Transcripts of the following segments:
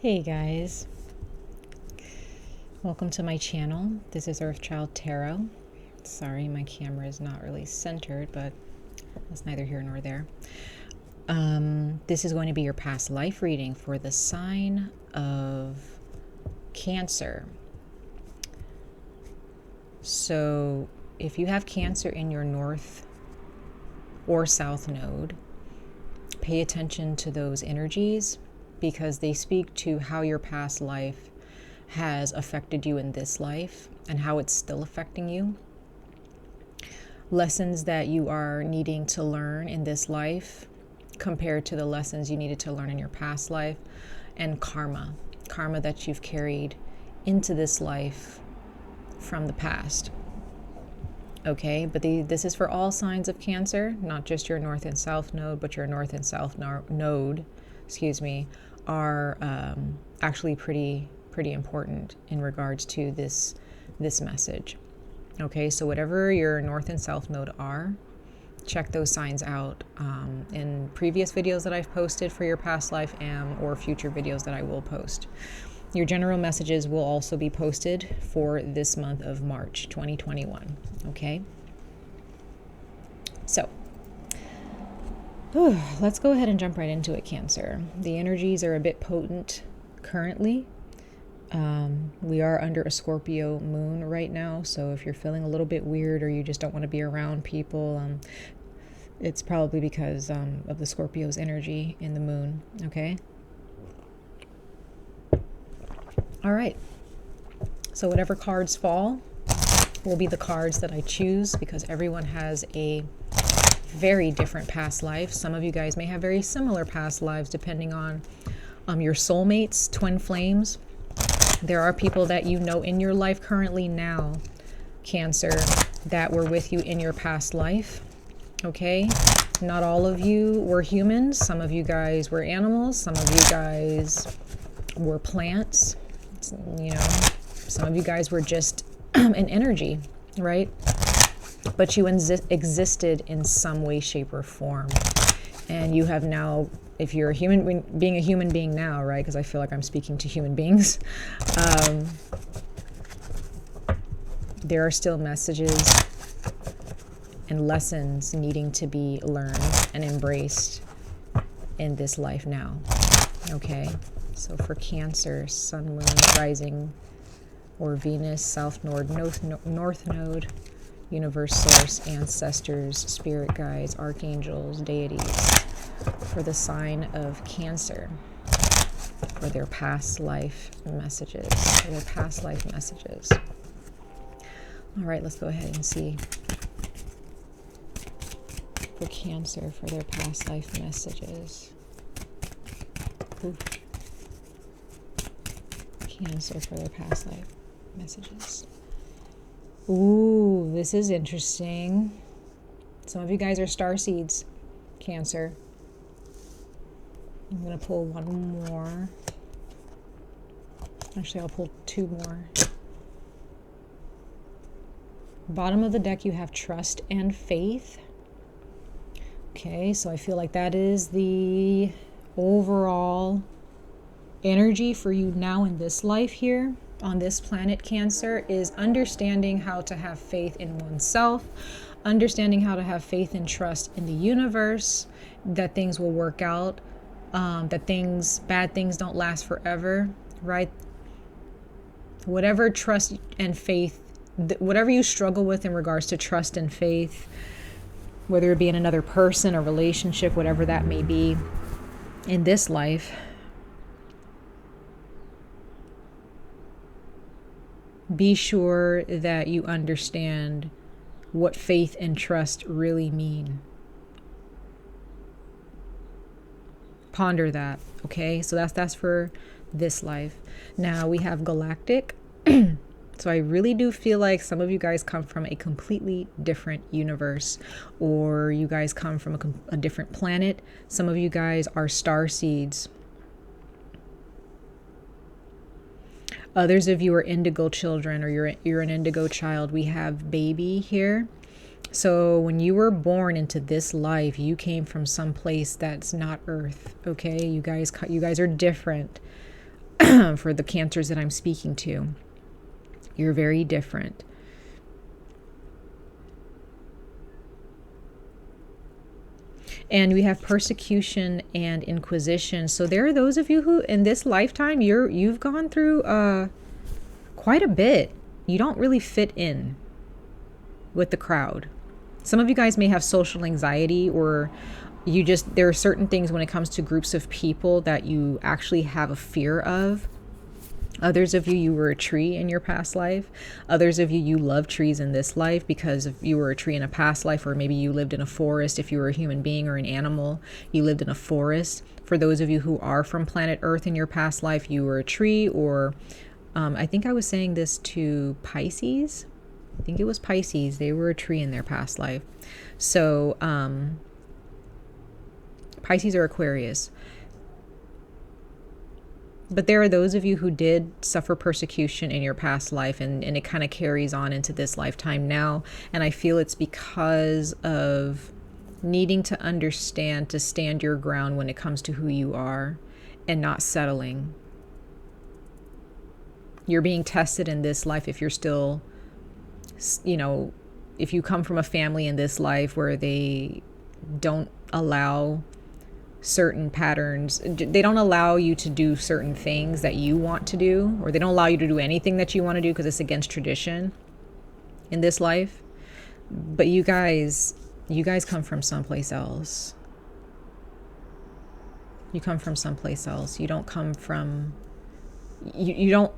Hey guys, welcome to my channel. This is Earthchild Tarot. Sorry, my camera is not really centered, but that's neither here nor there. This is going to be your past life reading for the sign of Cancer. So if you have Cancer in your north or south node, pay attention to those energies, because they speak to how your past life has affected you in this life and how it's still affecting you. Lessons that you are needing to learn in this life compared to the lessons you needed to learn in your past life, and karma that you've carried into this life from the past. Okay, but this is for all signs of Cancer, not just your north and south node, but your north and south node, are actually pretty important in regards to this message. Okay, so whatever your north and south node are, check those signs out in previous videos that I've posted for your past life or future videos that I will post. Your general messages will also be posted for this month of March 2021. Okay, so let's go ahead and jump right into it, Cancer. The energies are a bit potent currently. We are under a Scorpio moon right now, so if you're feeling a little bit weird or you just don't want to be around people, it's probably because of the Scorpio's energy in the moon. Okay. All right. So whatever cards fall will be the cards that I choose, because everyone has a very different past life. Some of you guys may have very similar past lives depending on your soulmates, twin flames. There are people that you know in your life currently now, Cancer, that were with you in your past life. Okay, not all of you were humans. Some of you guys were animals. Some of you guys were plants. You know, some of you guys were just an energy, right? But you existed in some way, shape, or form. And you have now, if you're a human being now, right? Because I feel like I'm speaking to human beings. There are still messages and lessons needing to be learned and embraced in this life now. Okay? So for Cancer, Sun, Moon, Rising, or Venus, South Node, North Node, Universe, Source, Ancestors, Spirit Guides, Archangels, Deities, for the sign of Cancer, for their past life messages, All right, let's go ahead and see for Cancer, for their past life messages. Ooh. Cancer, for their past life messages. Ooh, this is interesting. Some of you guys are starseeds, Cancer. I'm going to pull one more. Actually, I'll pull two more. Bottom of the deck, you have trust and faith. Okay, so I feel like that is the overall energy for you now in this life here on this planet, Cancer, is understanding how to have faith in oneself, understanding how to have faith and trust in the universe, that things will work out, that bad things don't last forever, right? Whatever trust and faith, whatever you struggle with in regards to trust and faith, whether it be in another person, a relationship, whatever that may be in this life, be sure that you understand what faith and trust really mean. Ponder that, okay? So that's for this life. Now we have galactic. So I really do feel like some of you guys come from a completely different universe, or you guys come from a different planet. Some of you guys are starseeds. Others of you are indigo children, or you're an indigo child. We have baby here. So when you were born into this life, you came from some place that's not Earth. Okay, you guys are different. for the Cancers that I'm speaking to. You're very different. And we have persecution and inquisition. So there are those of you who in this lifetime, you've gone through quite a bit. You don't really fit in with the crowd. Some of you guys may have social anxiety, or there are certain things when it comes to groups of people that you actually have a fear of. Others of you were a tree in your past life. Others of you love trees in this life because if you were a tree in a past life, or maybe you lived in a forest. If you were a human being or an animal, you lived in a forest. For those of you who are from planet Earth in your past life, you were a tree, or I think I was saying this to Pisces. I think it was Pisces. They were a tree in their past life. So Pisces or Aquarius. But there are those of you who did suffer persecution in your past life, and it kind of carries on into this lifetime now. And I feel it's because of needing to understand, to stand your ground when it comes to who you are and not settling. You're being tested in this life if you're still, if you come from a family in this life where they don't allow certain patterns, they don't allow you to do certain things that you want to do, or they don't allow you to do anything that you want to do because it's against tradition in this life. But you guys come from someplace else. You come from someplace else. You don't come from, you don't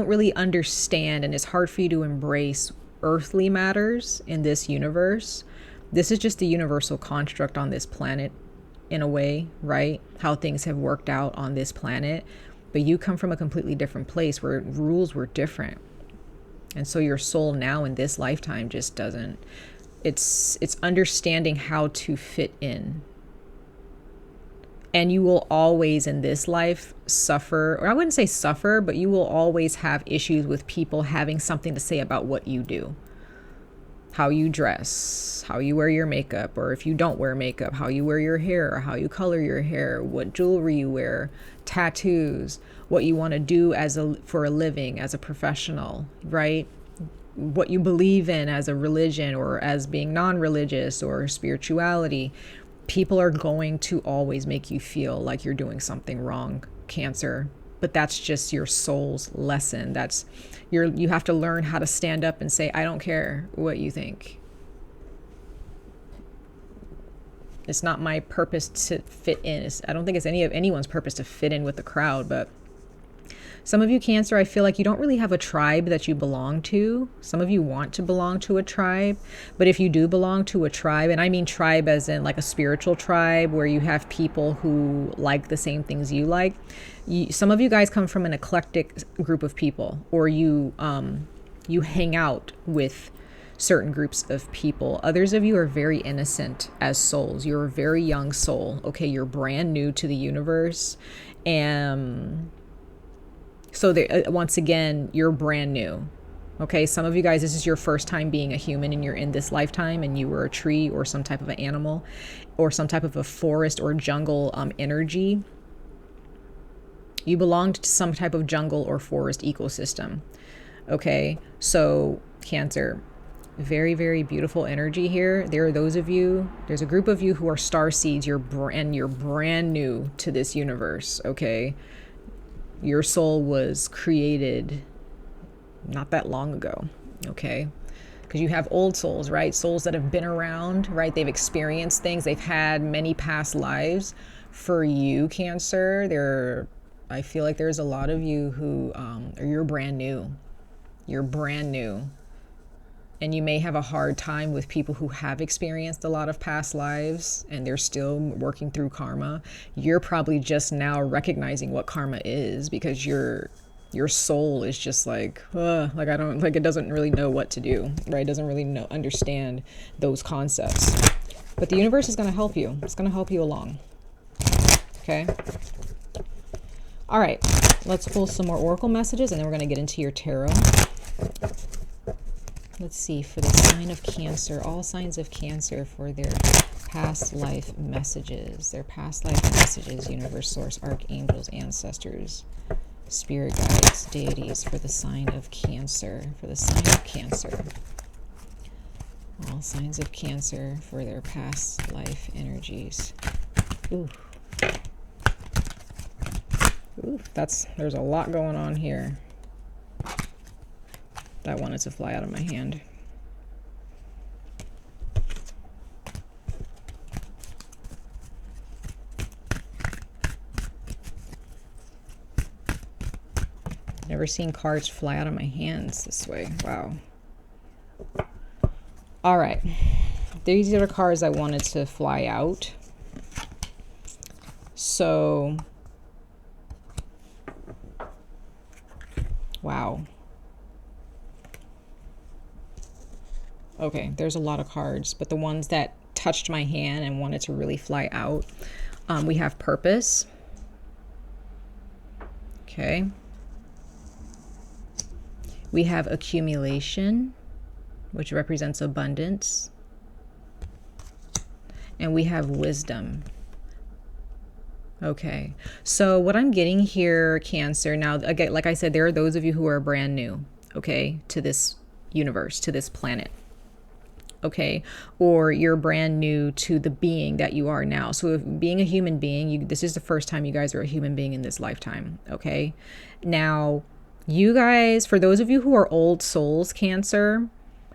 really understand, and it's hard for you to embrace earthly matters in this universe. This is just the universal construct on this planet, in a way, right? How things have worked out on this planet. But you come from a completely different place where rules were different. And so your soul now in this lifetime just doesn't, it's understanding how to fit in. And you will always in this life suffer, or I wouldn't say suffer, but you will always have issues with people having something to say about what you do. How you dress, how you wear your makeup, or if you don't wear makeup, how you wear your hair, or how you color your hair, what jewelry you wear, tattoos, what you want to do for a living, as a professional, right? What you believe in as a religion, or as being non-religious, or spirituality. People are going to always make you feel like you're doing something wrong, Cancer. But that's just your soul's lesson. You have to learn how to stand up and say, I don't care what you think. It's not my purpose to fit in. I don't think it's anyone's purpose to fit in with the crowd, but some of you, Cancer, I feel like you don't really have a tribe that you belong to. Some of you want to belong to a tribe, but if you do belong to a tribe, and I mean tribe as in like a spiritual tribe where you have people who like the same things you like, some of you guys come from an eclectic group of people, or you hang out with certain groups of people. Others of you are very innocent as souls. You're a very young soul. Okay, you're brand new to the universe, and so once again, you're brand new. Okay, some of you guys, this is your first time being a human, and you're in this lifetime, and you were a tree or some type of an animal or some type of a forest or jungle energy. You belonged to some type of jungle or forest ecosystem. Okay, so Cancer, very, very beautiful energy here. There are those of you, there's a group of you who are star seeds. You're brand new to this universe. Okay. Your soul was created not that long ago, okay? Because you have old souls, right? Souls that have been around, right? They've experienced things. They've had many past lives. For you, Cancer, I feel like there's a lot of you who, you're brand new. You're brand new. And you may have a hard time with people who have experienced a lot of past lives and they're still working through karma. You're probably just now recognizing what karma is, because your soul is just like it doesn't really know what to do, right? It doesn't really understand those concepts. But the universe is going to help you. It's going to help you along. Okay. All right. Let's pull some more oracle messages, and then we're going to get into your tarot. Let's see, for the sign of Cancer, all signs of Cancer, for their past life messages. Their past life messages, universe, source, archangels, ancestors, Spirit guides, deities for the sign of Cancer. For the sign of Cancer. All signs of Cancer for their past life energies. Ooh. Ooh, there's a lot going on here. That wanted to fly out of my hand. Never seen cards fly out of my hands this way. Wow. All right. These are the cards I wanted to fly out. So, wow. Okay, there's a lot of cards, but the ones that touched my hand and wanted to really fly out, we have purpose. Okay. We have accumulation, which represents abundance. And we have wisdom. Okay, so what I'm getting here, Cancer, now, again, like I said, there are those of you who are brand new, okay, to this universe, to this planet. Okay, or you're brand new to the being that you are now. So if being a human being, this is the first time you guys are a human being in this lifetime. Okay, now you guys, for those of you who are old souls, Cancer,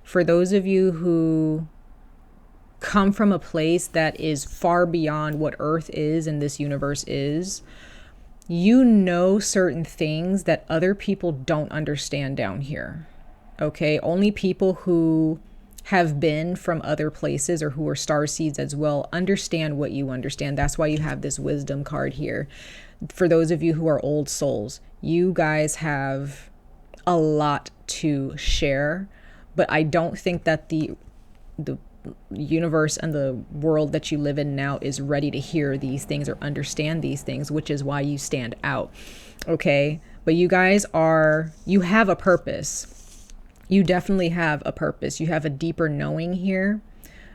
for those of you who come from a place that is far beyond what Earth is and this universe is, you know certain things that other people don't understand down here. Okay, only people who have been from other places or who are star seeds as well understand what you understand. That's why you have this wisdom card here. For those of you who are old souls, you guys have a lot to share, but I don't think that the universe and the world that you live in now is ready to hear these things or understand these things, which is why you stand out. Okay, but you guys you have a purpose. You definitely have a purpose. You have a deeper knowing here.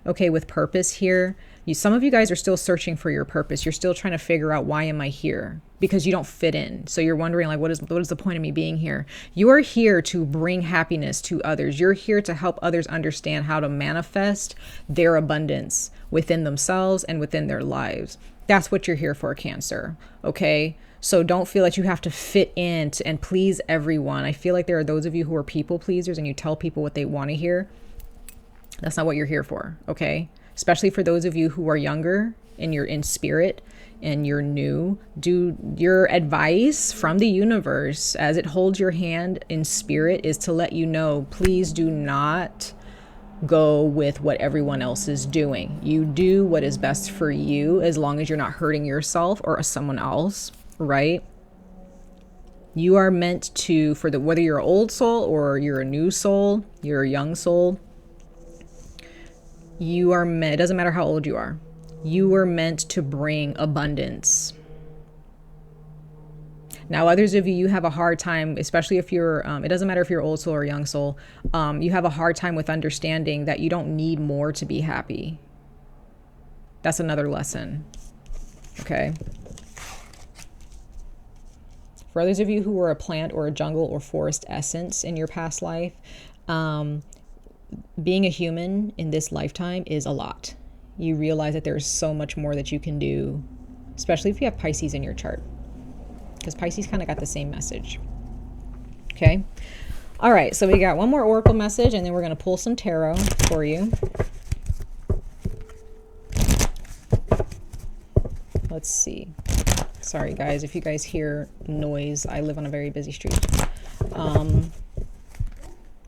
Okay, with purpose here, some of you guys are still searching for your purpose. You're still trying to figure out, why am I here? Because you don't fit in. So you're wondering, like, what is the point of me being here? You are here to bring happiness to others. You're here to help others understand how to manifest their abundance within themselves and within their lives. That's what you're here for, Cancer. Okay? So don't feel like you have to fit in and please everyone. I feel like there are those of you who are people pleasers and you tell people what they want to hear. That's not what you're here for, okay? Especially for those of you who are younger and you're in spirit and you're new. Do your advice from the universe as it holds your hand in spirit is to let you know, please do not go with what everyone else is doing. You do what is best for you as long as you're not hurting yourself or someone else, right? You are meant to, whether you're an old soul or you're a new soul, you're a young soul, it doesn't matter how old you are. You are meant to bring abundance. Now, others of you have a hard time, especially if you're, it doesn't matter if you're old soul or young soul, you have a hard time with understanding that you don't need more to be happy. That's another lesson, okay? For others of you who were a plant or a jungle or forest essence in your past life, being a human in this lifetime is a lot. You realize that there's so much more that you can do, especially if you have Pisces in your chart, because Pisces kind of got the same message. Okay. All right. So we got one more oracle message and then we're going to pull some tarot for you. Let's see. Sorry guys, if you guys hear noise, I live on a very busy street.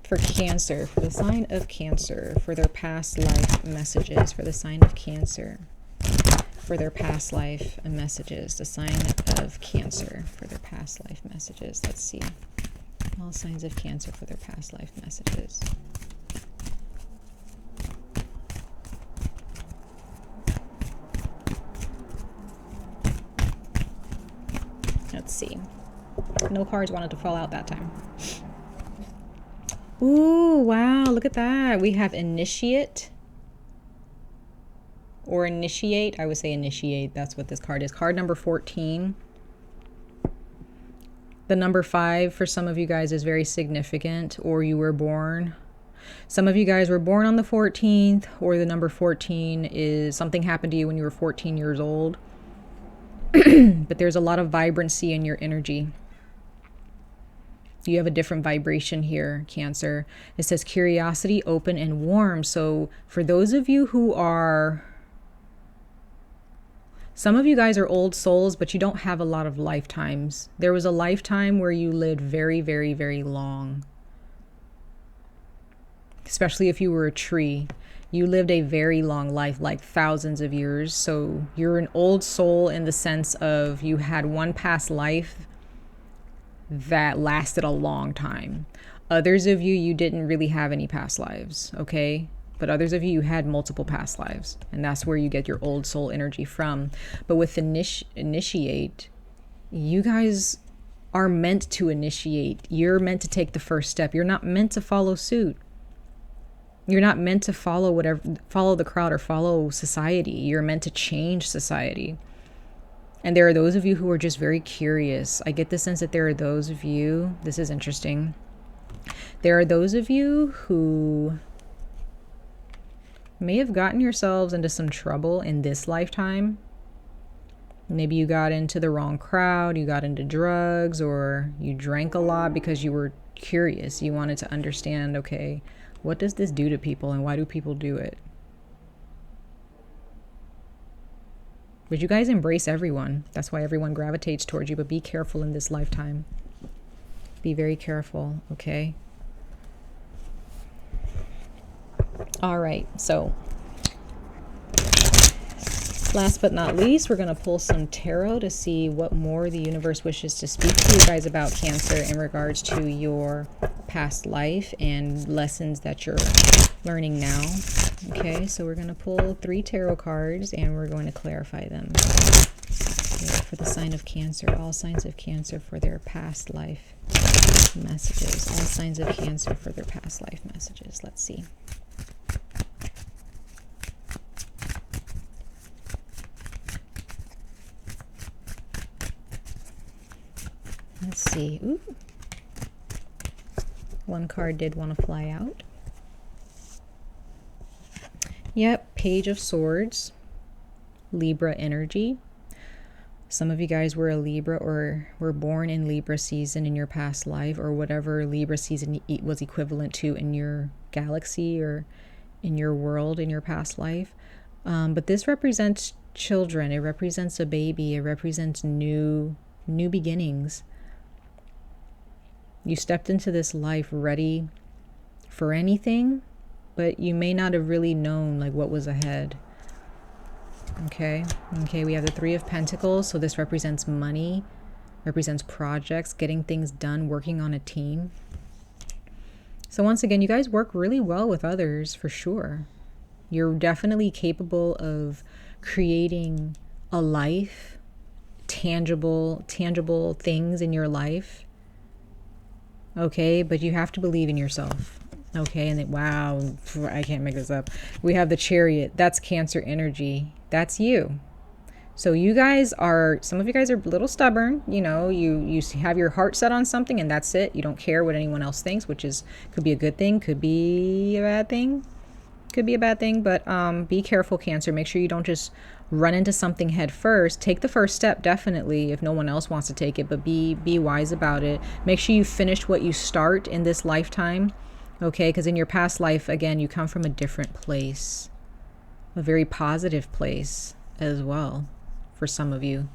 For Cancer, for the sign of Cancer, for their past life messages, for the sign of Cancer, for their past life messages, the sign of Cancer, for their past life messages. Let's see. All signs of Cancer for their past life messages. Let's see. No cards wanted to fall out that time. Ooh, wow, look at that. We have initiate or initiate. I would say initiate. That's what this card is. Card number 14. The number 5 for some of you guys is very significant, or you were born. Some of you guys were born on the 14th, or the number 14 is something happened to you when you were 14 years old. But there's a lot of vibrancy in your energy. You have a different vibration here, Cancer. It says curiosity, open, and warm. So for those of you who are... Some of you guys are old souls, but you don't have a lot of lifetimes. There was a lifetime where you lived very, very, very long. Especially if you were a tree. You lived a very long life, like thousands of years. So you're an old soul in the sense of you had one past life that lasted a long time. Others of you, you didn't really have any past lives, okay? But others of you, you had multiple past lives. And that's where you get your old soul energy from. But with initiate, you guys are meant to initiate. You're meant to take the first step. You're not meant to follow suit. You're not meant to follow the crowd or follow society. You're meant to change society. And there are those of you who are just very curious. I get the sense that there are those of you, this is interesting. There are those of you who may have gotten yourselves into some trouble in this lifetime. Maybe you got into the wrong crowd, you got into drugs, or you drank a lot because you were curious. You wanted to understand, okay, what does this do to people and why do people do it? But you guys embrace everyone. That's why everyone gravitates towards you, but be careful in this lifetime. Be very careful, okay? All right, so last but not least, we're going to pull some tarot to see what more the universe wishes to speak to you guys about, Cancer, in regards to your past life and lessons that you're learning now. Okay, so we're going to pull 3 tarot cards and we're going to clarify them. Okay, for the sign of Cancer, all signs of Cancer for their past life messages. All signs of Cancer for their past life messages. Let's see. Let's see. Ooh. One card did want to fly out. Yep, Page of Swords, Libra energy. Some of you guys were a Libra or were born in Libra season in your past life, or whatever Libra season was equivalent to in your galaxy or in your world in your past life. But this represents children. It represents a baby. It represents new beginnings. You stepped into this life ready for anything, but you may not have really known like what was ahead. Okay, we have the 3 of Pentacles, so this represents money, represents projects, getting things done, working on a team. So once again, you guys work really well with others for sure. You're definitely capable of creating a life, tangible things in your life. Okay, but you have to believe in yourself. Okay, and then, wow, I can't make this up. We have the Chariot. That's Cancer energy. That's you. So you guys are, some of you guys are a little stubborn. You know, you have your heart set on something and that's it. You don't care what anyone else thinks, which could be a good thing, could be a bad thing. Could be a bad thing, but be careful, Cancer. Make sure you don't just run into something head first. Take the first step, definitely, if no one else wants to take it, but be wise about it. Make sure you finish what you start in this lifetime, okay? Because in your past life, again, you come from a different place, a very positive place as well for some of you.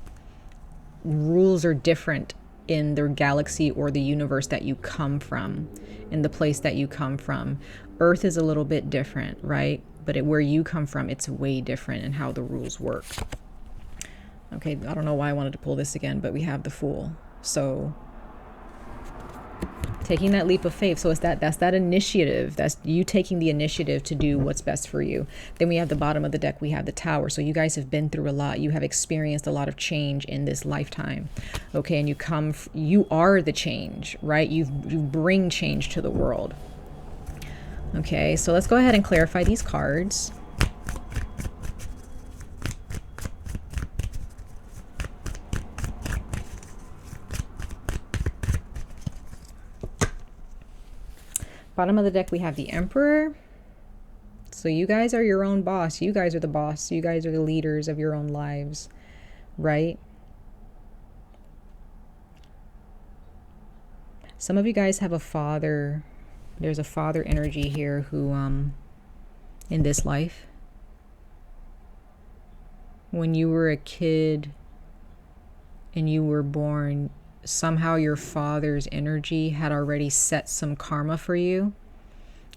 Rules are different in the galaxy or the universe that you come from, in the place that you come from. Earth is a little bit different, right? But where you come from, it's way different in how the rules work. Okay, I don't know why I wanted to pull this again, but we have the Fool. So taking that leap of faith. So that's that initiative. That's you taking the initiative to do what's best for you. Then we have the bottom of the deck. We have the Tower. So you guys have been through a lot. You have experienced a lot of change in this lifetime. Okay, and you are the change, right? You bring change to the world. Okay, so let's go ahead and clarify these cards. Bottom of the deck, we have the Emperor. So you guys are your own boss. You guys are the boss. You guys are the leaders of your own lives, right? Some of you guys have a father. There's a father energy here who, in this life, when you were a kid and you were born, somehow your father's energy had already set some karma for you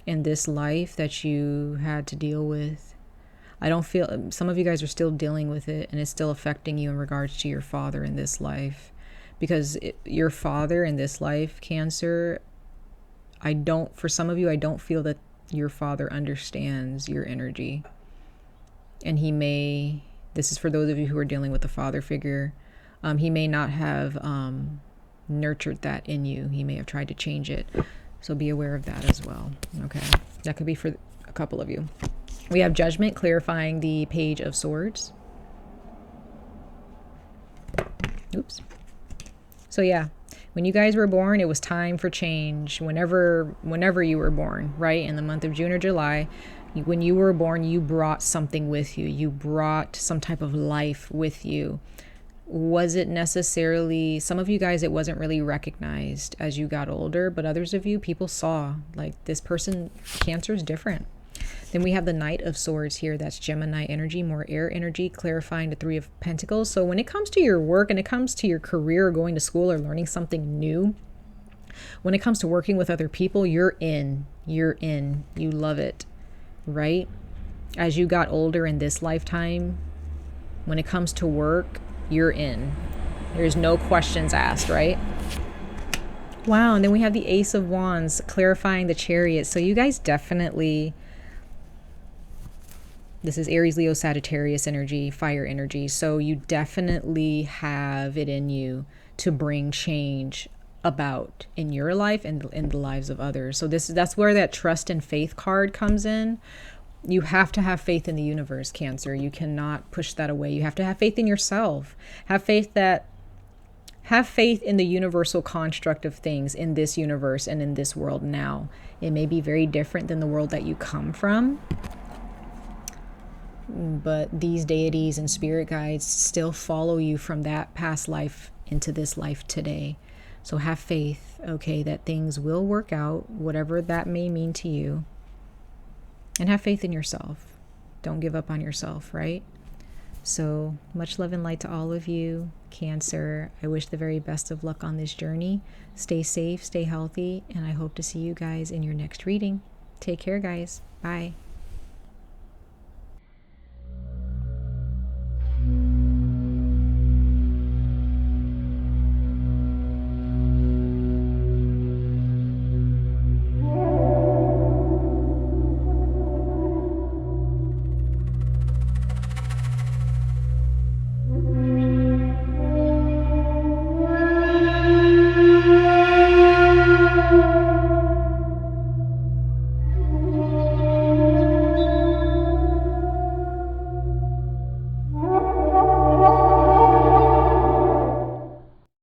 in this life that you had to deal with. I don't feel, some of you guys are still dealing with it, and it's still affecting you in regards to your father in this life. Because your father in this life, Cancer, for some of you, I don't feel that your father understands your energy. And he may, this is for those of you who are dealing with a father figure, he may not have nurtured that in you. He may have tried to change it. So be aware of that as well. Okay. That could be for a couple of you. We have Judgment, clarifying the Page of Swords. Oops. So yeah, when you guys were born, it was time for change. Whenever you were born, right? In the month of June or July, when you were born, you brought something with you. You brought some type of life with you. Was it necessarily, some of you guys, it wasn't really recognized as you got older, but others of you, people saw, like, this person, Cancer, is different. Then we have the Knight of Swords here. That's Gemini energy, more air energy, clarifying the Three of Pentacles. So when it comes to your work and it comes to your career or going to school or learning something new, when it comes to working with other people, you're in. You love it, right? As you got older in this lifetime, when it comes to work, you're in. There's no questions asked, right? Wow, and then we have the Ace of Wands, clarifying the Chariot. So you guys definitely, this is Aries, Leo, Sagittarius energy, fire energy. So you definitely have it in you to bring change about in your life and in the lives of others. So that's where that trust and faith card comes in. You have to have faith in the universe, Cancer. You cannot push that away. You have to have faith in yourself. Have faith in the universal construct of things in this universe and in this world now. It may be very different than the world that you come from, but these deities and spirit guides still follow you from that past life into this life today. So have faith, okay, that things will work out, whatever that may mean to you. And have faith in yourself. Don't give up on yourself, right? So much love and light to all of you, Cancer. I wish the very best of luck on this journey. Stay safe, stay healthy, and I hope to see you guys in your next reading. Take care, guys. Bye.